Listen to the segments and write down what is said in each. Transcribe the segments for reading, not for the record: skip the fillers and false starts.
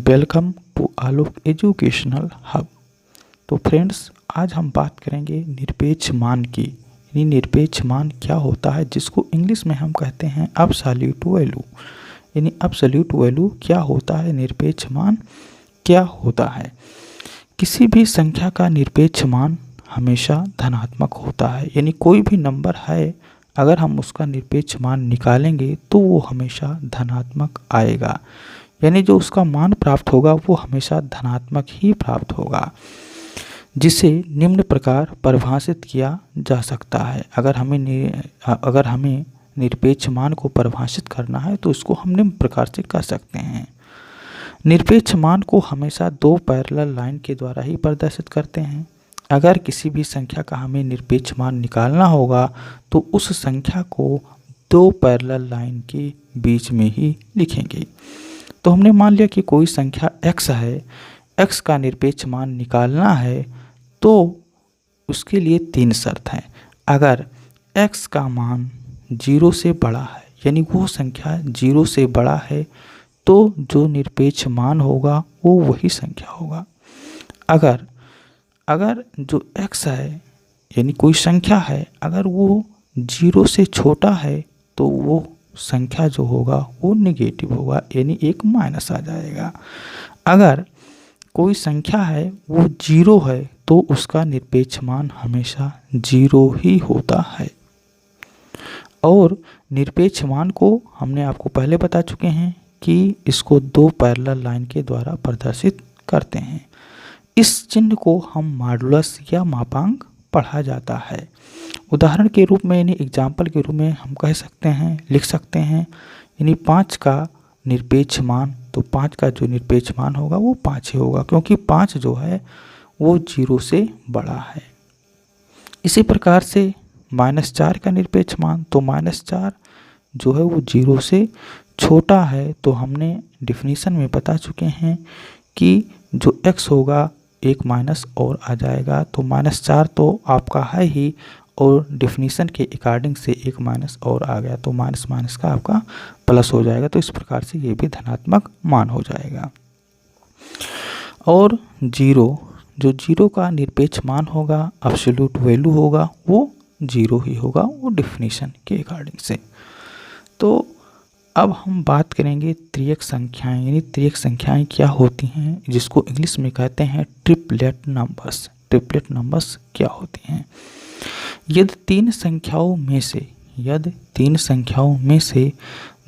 Welcome to Alok educational hub. तो friends, आज हम बात करेंगे निरपेक्ष मान की। यानी निरपेक्ष मान क्या होता है, जिसको इंग्लिश में हम कहते हैं एब्सोल्यूट वैल्यू। यानी एब्सोल्यूट वैल्यू क्या होता है, निरपेक्ष मान क्या होता है। किसी भी संख्या का निरपेक्ष मान हमेशा धनात्मक होता है। यानी कोई भी नंबर है, अगर हम उसका निरपेक्ष मान निकालेंगे तो वो हमेशा धनात्मक आएगा। यानी जो उसका मान प्राप्त होगा वो हमेशा धनात्मक ही प्राप्त होगा, जिसे निम्न प्रकार परिभाषित किया जा सकता है। अगर हमें निरपेक्ष मान को परिभाषित करना है तो इसको हम निम्न प्रकार से कर सकते हैं। निरपेक्ष मान को हमेशा दो पैरेलल लाइन के द्वारा ही प्रदर्शित करते हैं। अगर किसी भी संख्या का हमें निरपेक्ष मान निकालना होगा तो उस संख्या को दो पैरेलल लाइन के बीच में ही लिखेंगे। तो हमने मान लिया कि कोई संख्या x है, x का निरपेक्ष मान निकालना है तो उसके लिए तीन शर्त हैं। अगर x का मान 0 से बड़ा है, यानी वो संख्या 0 से बड़ा है, तो जो निरपेक्ष मान होगा वो वही संख्या होगा। अगर जो x है, यानी कोई संख्या है, अगर वो 0 से छोटा है तो वो संख्या जो होगा वो नेगेटिव होगा, यानी एक माइनस आ जाएगा। अगर कोई संख्या है वो 0 है तो उसका निरपेक्ष मान हमेशा 0 ही होता है। और निरपेक्ष मान को हमने आपको पहले बता चुके हैं कि इसको दो पैरेलल लाइन के द्वारा प्रदर्शित करते हैं। इस चिन्ह को हम मॉडुलस या मापांक पढ़ा जाता है। उदाहरण के रूप में, यानी एग्जाम्पल के रूप में हम कह सकते हैं, लिख सकते हैं, यानी 5 का निरपेक्ष मान, तो 5 का जो निरपेक्ष मान होगा वो 5 ही होगा, क्योंकि 5 जो है वो 0 से बड़ा है। इसी प्रकार से -4 का निरपेक्ष मान, तो -4 जो है वो 0 से छोटा है। तो हमने डिफिनीशन में बता चुके हैं कि जो x होगा एक माइनस और आ जाएगा, तो -4 तो आपका है ही, और डिफिनीशन के अकॉर्डिंग से एक माइनस और आ गया, तो माइनस माइनस का आपका प्लस हो जाएगा। तो इस प्रकार से ये भी धनात्मक मान हो जाएगा। और 0 का निरपेक्ष मान होगा, एब्सोल्यूट वैल्यू होगा, वो 0 ही होगा, वो डिफिनीशन के अकॉर्डिंग से। तो अब हम बात करेंगे त्रियक संख्याएं। यानी त्रियक संख्याएं क्या होती हैं, जिसको इंग्लिश में कहते हैं ट्रिपलेट नंबर्स। ट्रिपलेट नंबर्स क्या होती हैं? यदि तीन संख्याओं में से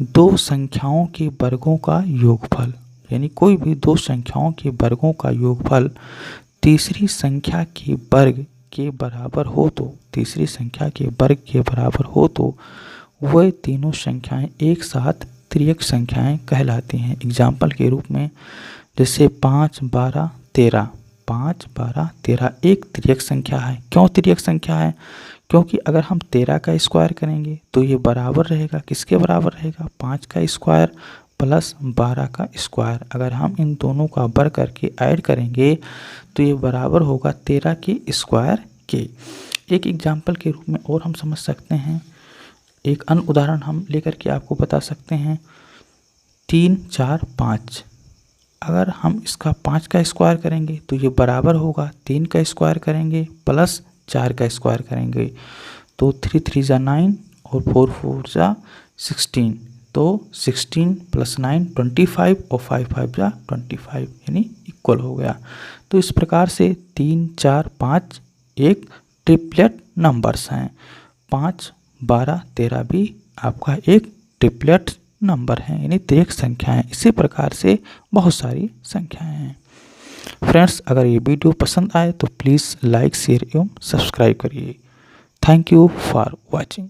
दो संख्याओं के वर्गों का योगफल, यानी कोई भी दो संख्याओं के वर्गों का योगफल तीसरी संख्या के वर्ग के बराबर हो, तो तीसरी संख्या के वर्ग के बराबर हो तो वह तीनों संख्याएं एक साथ त्रियक संख्याएं कहलाती हैं। एग्जाम्पल के रूप में, जैसे 5, 12, 13। 5, 12, 13 एक त्रियक संख्या है। क्यों त्रियक संख्या है? क्योंकि अगर हम 13 का स्क्वायर करेंगे तो ये बराबर रहेगा, किसके बराबर रहेगा? 5 का स्क्वायर प्लस 12 का स्क्वायर। अगर हम इन दोनों का वर्ग करके ऐड करेंगे तो ये बराबर होगा 13 के स्क्वायर के। एक एग्जाम्पल के रूप में और हम समझ सकते हैं, एक अन्य उदाहरण हम लेकर के आपको बता सकते हैं। 3, 4, 5। अगर हम इसका 5 का स्क्वायर करेंगे तो ये बराबर होगा 3 का स्क्वायर करेंगे प्लस 4 का स्क्वायर करेंगे, तो 3 3 जा 9 और 4 4 जा 16, तो 16 + 9 25 और 5 5 जा 25, यानी इक्वल हो गया। तो इस प्रकार से 3, 4, 5 एक ट्रिपलेट नंबर्स हैं। 5, 12, 13 भी आपका एक ट्रिपलेट नंबर है, यानी त्रियक संख्या है। इसी प्रकार से बहुत सारी संख्याएं हैं। फ्रेंड्स, अगर ये वीडियो पसंद आए तो प्लीज़ लाइक, शेयर एवं सब्सक्राइब करिए। Thank you for watching.